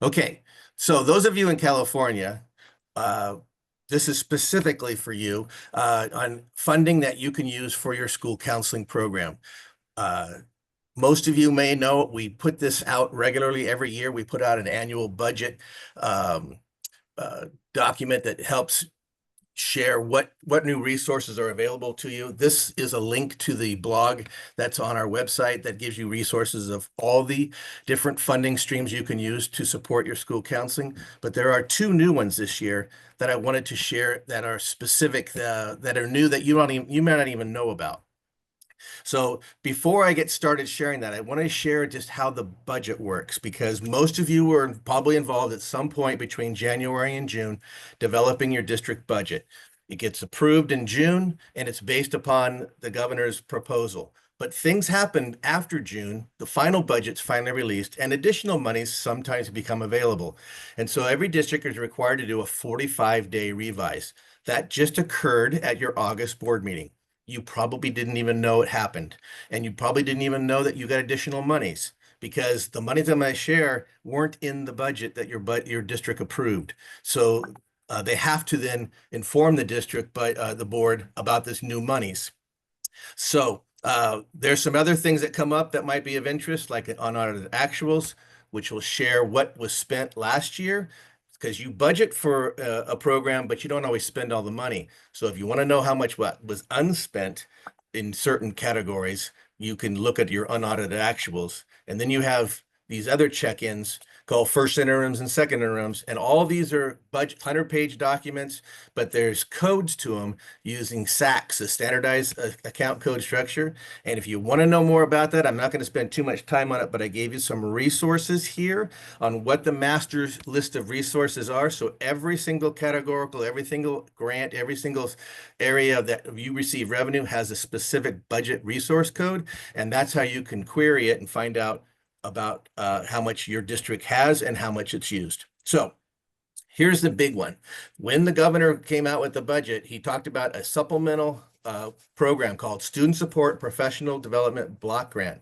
Okay, so those of you in California, uh, this is specifically for you on funding that you can use for your school counseling program. Uh, Most of you may know we put this out regularly every year. We put out an annual budget um, uh, document that helps share what new resources are available to you. This is a link to the blog that's on our website that gives you resources of all the different funding streams you can use to support your school counseling. But there are two new ones this year that I wanted to share that are specific, that are new that you may not even know about. So before I get started sharing that, I want to share just how the budget works because most of you were probably involved at some point between January and June developing your district budget. It gets approved in June and it's based upon the governor's proposal. But things happen after June, the final budget's finally released, and additional monies sometimes become available. And so every district is required to do a 45-day revise. That just occurred at your August board meeting. You probably didn't even know it happened. And you probably didn't even know that you got additional monies because the monies I'm going to share weren't in the budget that your district approved. So they have to then inform the district, the board about this new monies. So there's some other things that come up that might be of interest, like unaudited actuals, which will share what was spent last year, because you budget for a program, but you don't always spend all the money. So if you want to know how much what was unspent in certain categories, you can look at your unaudited actuals. And then you have these other check-ins called first interims and second interims. And all of these are budget 100-page documents, but there's codes to them using SACS, the standardized account code structure. And if you want to know more about that, I'm not going to spend too much time on it, but I gave you some resources here on what the master's list of resources are. So every single categorical, every single grant, every single area that you receive revenue has a specific budget resource code. And that's how you can query it and find out about how much your district has and how much it's used. So here's the big one. When the governor came out with the budget, he talked about a supplemental program called Student Support Professional Development Block Grant.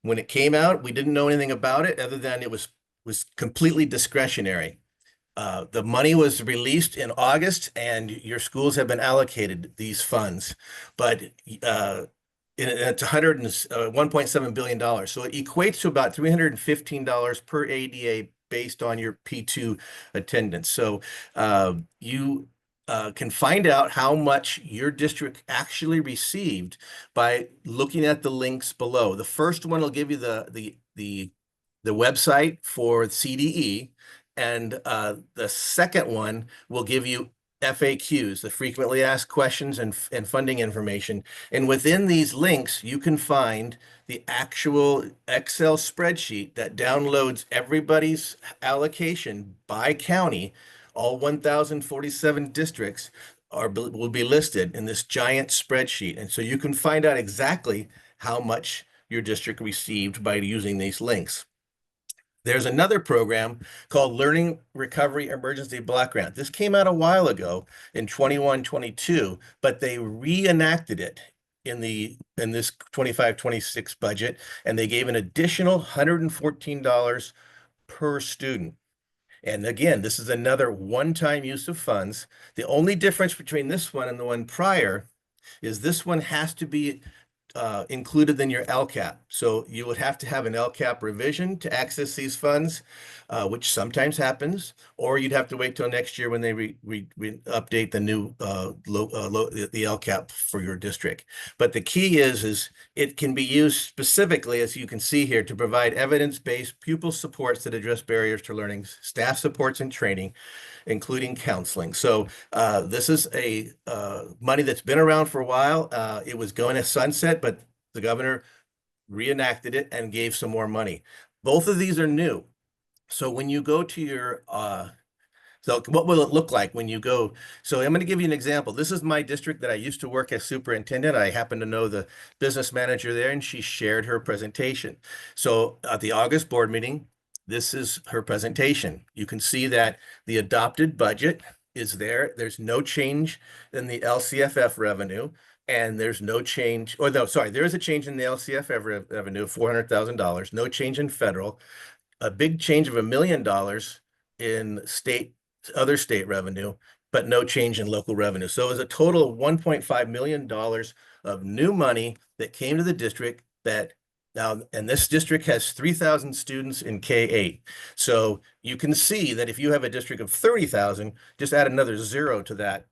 When it came out, we didn't know anything about it other than it was completely discretionary. The money was released in August, and your schools have been allocated these funds, but it's $1.7 billion. So it equates to about $315 per ADA based on your P2 attendance. So you can find out how much your district actually received by looking at the links below. The first one will give you the website for CDE, and the second one will give you FAQs, the frequently asked questions and funding information. And within these links, you can find the actual Excel spreadsheet that downloads everybody's allocation by county. All 1,047 districts will be listed in this giant spreadsheet. And so you can find out exactly how much your district received by using these links. There's another program called Learning Recovery Emergency Block Grant. This came out a while ago in 21-22, but they reenacted it in this 25-26 budget, and they gave an additional $114 per student. And again, this is another one-time use of funds. The only difference between this one and the one prior is this one has to be included in your LCAP. So you would have to have an LCAP revision to access these funds, which sometimes happens, or you'd have to wait till next year when they update the new the LCAP for your district. But the key is it can be used specifically, as you can see here, to provide evidence-based pupil supports that address barriers to learning, staff supports and training, including counseling. So this is a money that's been around for a while. It was going to sunset, but the governor reenacted it and gave some more money. Both of these are new. So when you go to your, so what will it look like when you go? So I'm going to give you an example. This is my district that I used to work as superintendent. I happen to know the business manager there, and she shared her presentation. So at the August board meeting, this is her presentation. You can see that the adopted budget is there. There's no change in the LCFF revenue, and there's no change, or no, sorry, there is a change in the LCFF revenue of $400,000, no change in federal. a big change of $1 million in other state revenue, but no change in local revenue. So it was a total of $1.5 million of new money that came to the district that now, and this district has 3,000 students in K-8. So you can see that if you have a district of 30,000, just add another zero to that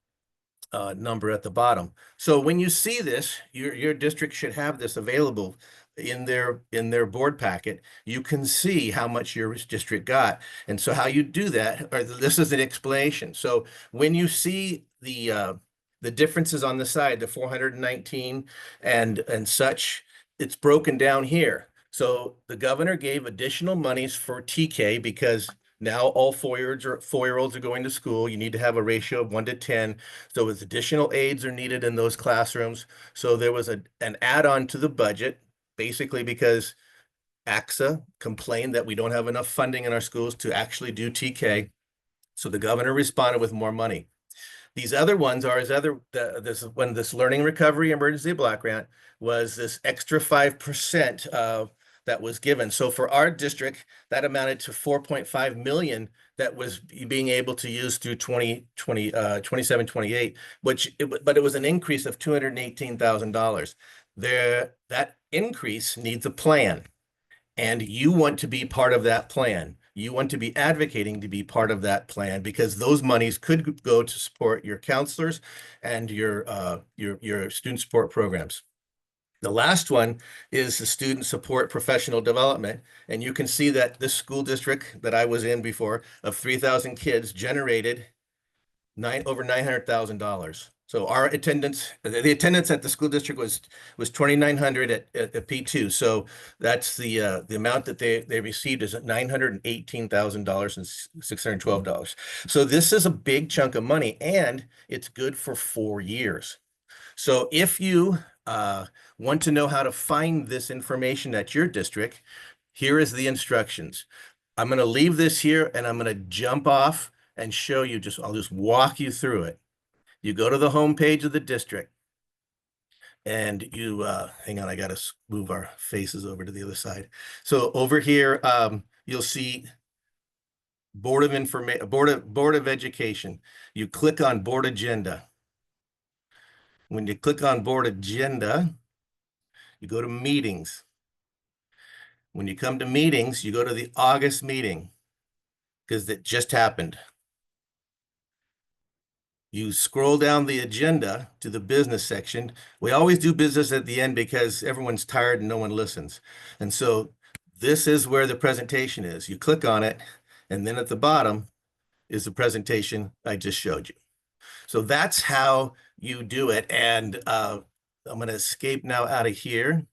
number at the bottom. So when you see this, your district should have this available in their board packet. You can see how much your district got. And so how you do that, or this is an explanation. So when you see the differences on the side, the 419 and such, it's broken down here. So the governor gave additional monies for TK because now all 4-year-olds are going to school. You need to have a ratio of 1 to 10. So with additional aides are needed in those classrooms. So there was an add-on to the budget, basically because AXA complained that we don't have enough funding in our schools to actually do TK. So the governor responded with more money. These other ones are this Learning Recovery Emergency Block Grant was this extra 5% that was given. So for our district, that amounted to 4.5 million that was being able to use through 27, 28, but it was an increase of $218,000. That increase needs a plan, and you want to be part of that plan. You want to be advocating to be part of that plan because those monies could go to support your counselors and your student support programs. The last one is the student support professional development. And you can see that this school district that I was in before of 3,000 kids generated over $900,000. So our attendance, the attendance at the school district was 2,900 at P2. So that's the amount that they received is at $918,000 and $612. So this is a big chunk of money, and it's good for 4 years. So if you want to know how to find this information at your district, here is the instructions. I'm going to leave this here and I'm going to jump off and show you I'll just walk you through it. You go to the home page of the district and you, hang on, I got to move our faces over to the other side. So over here, you'll see Board of Education. You click on Board Agenda. When you click on Board Agenda, you go to Meetings. When you come to Meetings, you go to the August meeting because it just happened. You scroll down the agenda to the business section. We always do business at the end because everyone's tired and no one listens. And so this is where the presentation is. You click on it, and then at the bottom is the presentation I just showed you. So that's how you do it. And I'm going to escape now out of here.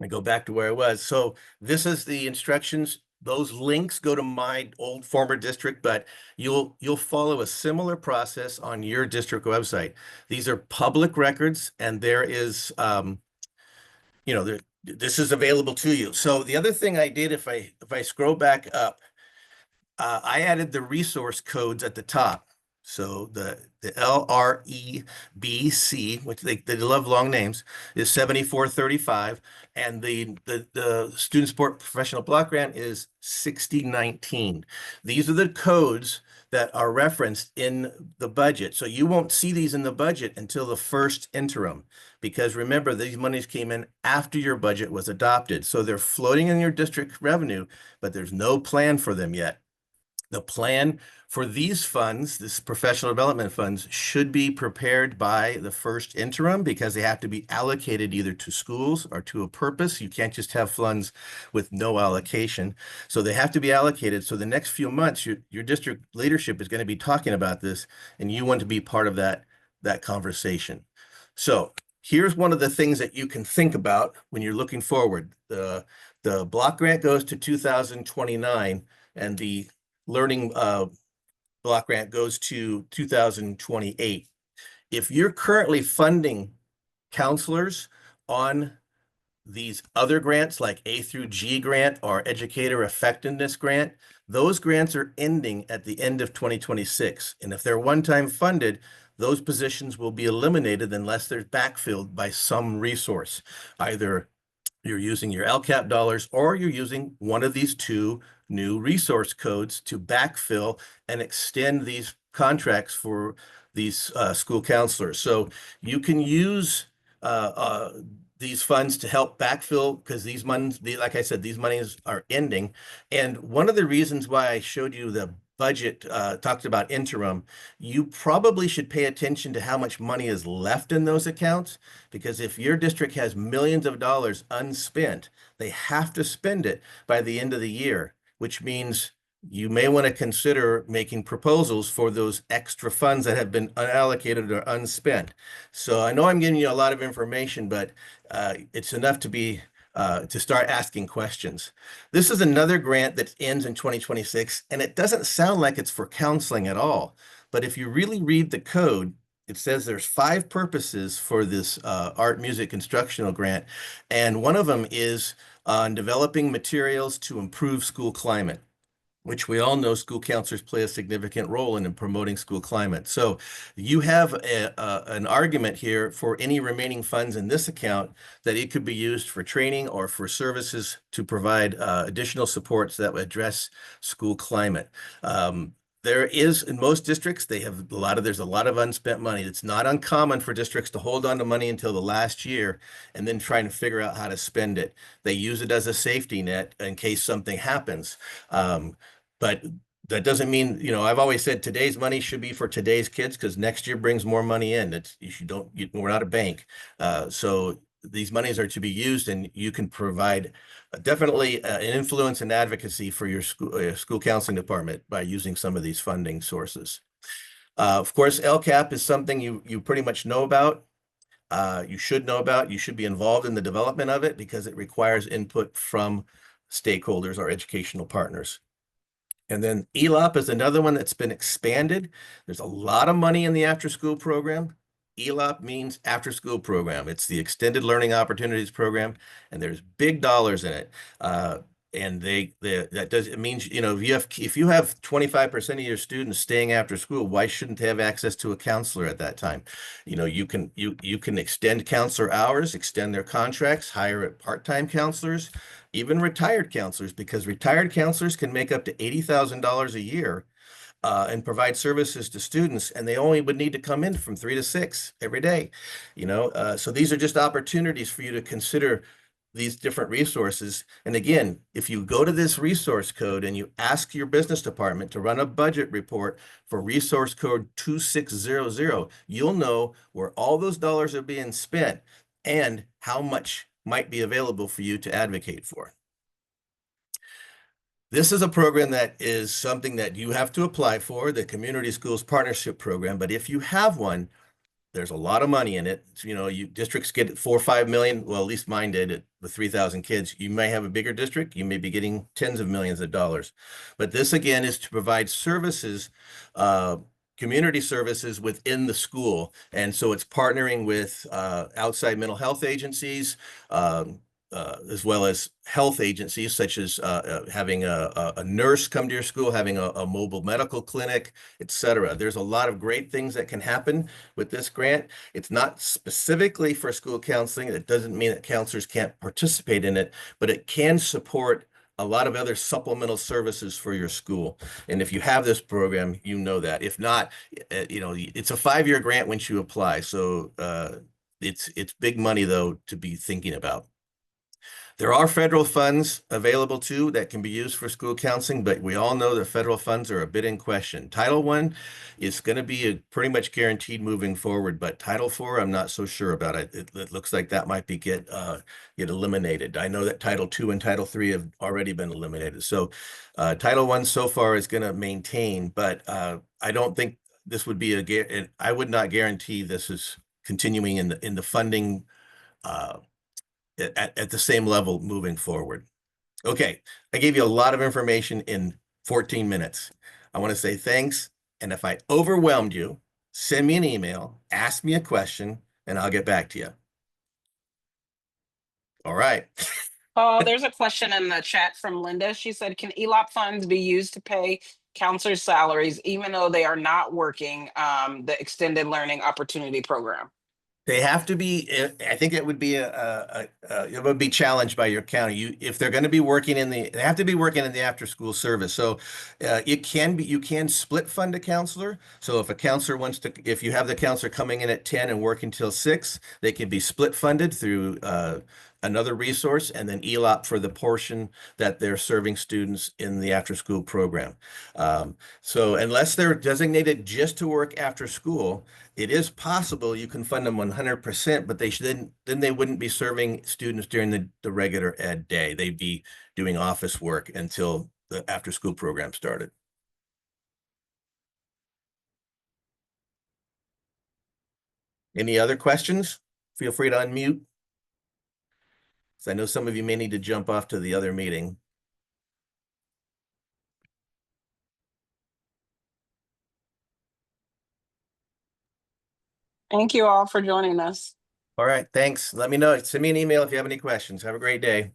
I go back to where I was. So this is the instructions. Those links go to my old former district, but you'll follow a similar process on your district website. These are public records, and there is, this is available to you. So the other thing I did, if I scroll back up, I added the resource codes at the top. So the LREBC, which they love long names, is 7435, and the Student Support Professional Block Grant is 6019. These are the codes that are referenced in the budget. So you won't see these in the budget until the first interim, because remember, these monies came in after your budget was adopted. So they're floating in your district revenue, but there's no plan for them yet. The plan for these funds, this professional development funds, should be prepared by the first interim because they have to be allocated either to schools or to a purpose. You can't just have funds with no allocation. So they have to be allocated. So the next few months, your district leadership is going to be talking about this, and you want to be part of that conversation. So here's one of the things that you can think about when you're looking forward. The block grant goes to 2029, and the learning block grant goes to 2028. If you're currently funding counselors on these other grants like A through G grant or educator effectiveness grant, those grants are ending at the end of 2026. And if they're one-time funded, those positions will be eliminated unless they're backfilled by some resource, either you're using your LCAP dollars, or you're using one of these two new resource codes to backfill and extend these contracts for these school counselors. So you can use these funds to help backfill, because these monies, like I said, these monies are ending. And one of the reasons why I showed you the budget, talked about interim, you probably should pay attention to how much money is left in those accounts, because if your district has millions of dollars unspent, they have to spend it by the end of the year, which means you may want to consider making proposals for those extra funds that have been unallocated or unspent. So I know I'm giving you a lot of information, but it's enough to start asking questions. This is another grant that ends in 2026, and it doesn't sound like it's for counseling at all. But if you really read the code, it says there's 5 purposes for this art music instructional grant, and one of them is on developing materials to improve school climate, which we all know school counselors play a significant role in promoting school climate. So you have an argument here for any remaining funds in this account that it could be used for training or for services to provide additional supports that would address school climate. There is, in most districts, there's a lot of unspent money. It's not uncommon for districts to hold on to money until the last year and then try and figure out how to spend it. They use it as a safety net in case something happens. But that doesn't mean, I've always said today's money should be for today's kids, because next year brings more money in. We're not a bank. So these monies are to be used, and you can provide definitely an influence and advocacy for your school counseling department by using some of these funding sources. Of course, LCAP is something you pretty much know about. You should know about. You should be involved in the development of it, because it requires input from stakeholders or educational partners. And then ELOP is another one that's been expanded. There's a lot of money in the after-school program. ELOP means after-school program. It's the Extended Learning Opportunities Program, and there's big dollars in it. And it means, if you have 25% of your students staying after school, why shouldn't they have access to a counselor at that time? You can extend counselor hours, extend their contracts, hire part-time counselors, even retired counselors, because retired counselors can make up to $80,000 a year and provide services to students, and they only would need to come in from 3 to 6 every day. So these are just opportunities for you to consider these different resources. And again, if you go to this resource code and you ask your business department to run a budget report for resource code 2600, you'll know where all those dollars are being spent and how much might be available for you to advocate for. This is a program that is something that you have to apply for, the Community Schools Partnership Program. But if you have one, there's a lot of money in it. Districts get 4 or 5 million. Well, at least mine did with 3,000 kids. You may have a bigger district. You may be getting tens of millions of dollars. But this, again, is to provide services, community services within the school. And so it's partnering with outside mental health agencies, as well as health agencies, such as having a nurse come to your school, having a mobile medical clinic, etc. There's a lot of great things that can happen with this grant. It's not specifically for school counseling. It doesn't mean that counselors can't participate in it, but it can support a lot of other supplemental services for your school. And if you have this program, you know that. If not, it's a 5-year grant once you apply. So it's big money, though, to be thinking about. There are federal funds available too that can be used for school counseling, but we all know the federal funds are a bit in question. Title I is going to be pretty much guaranteed moving forward, but Title IV, I'm not so sure about it. It looks like that might be get eliminated. I know that Title II and Title III have already been eliminated. So Title I so far is going to maintain, but I don't think this would be I would not guarantee this is continuing in the funding at the same level moving forward. Okay, I gave you a lot of information in 14 minutes. I want to say thanks, and if I overwhelmed you, send me an email, ask me a question, and I'll get back to you. All right. Oh, there's a question in the chat from Linda. She said, can ELOP funds be used to pay counselors' salaries even though they are not working the Extended Learning Opportunity Program? They have to be, I think it would be it would be challenged by your county. If they're going to be working they have to be working in the after school service. So it can be, you can split fund a counselor. So if a counselor wants to, if you have the counselor coming in at 10 and working till 6, they can be split funded through another resource, and then ELOP for the portion that they're serving students in the after school program. So unless they're designated just to work after school, it is possible you can fund them 100%, but then they wouldn't be serving students during the regular ed day. They'd be doing office work until the after school program started. Any other questions? Feel free to unmute. So I know some of you may need to jump off to the other meeting. Thank you all for joining us. All right, thanks. Let me know. Send me an email if you have any questions. Have a great day.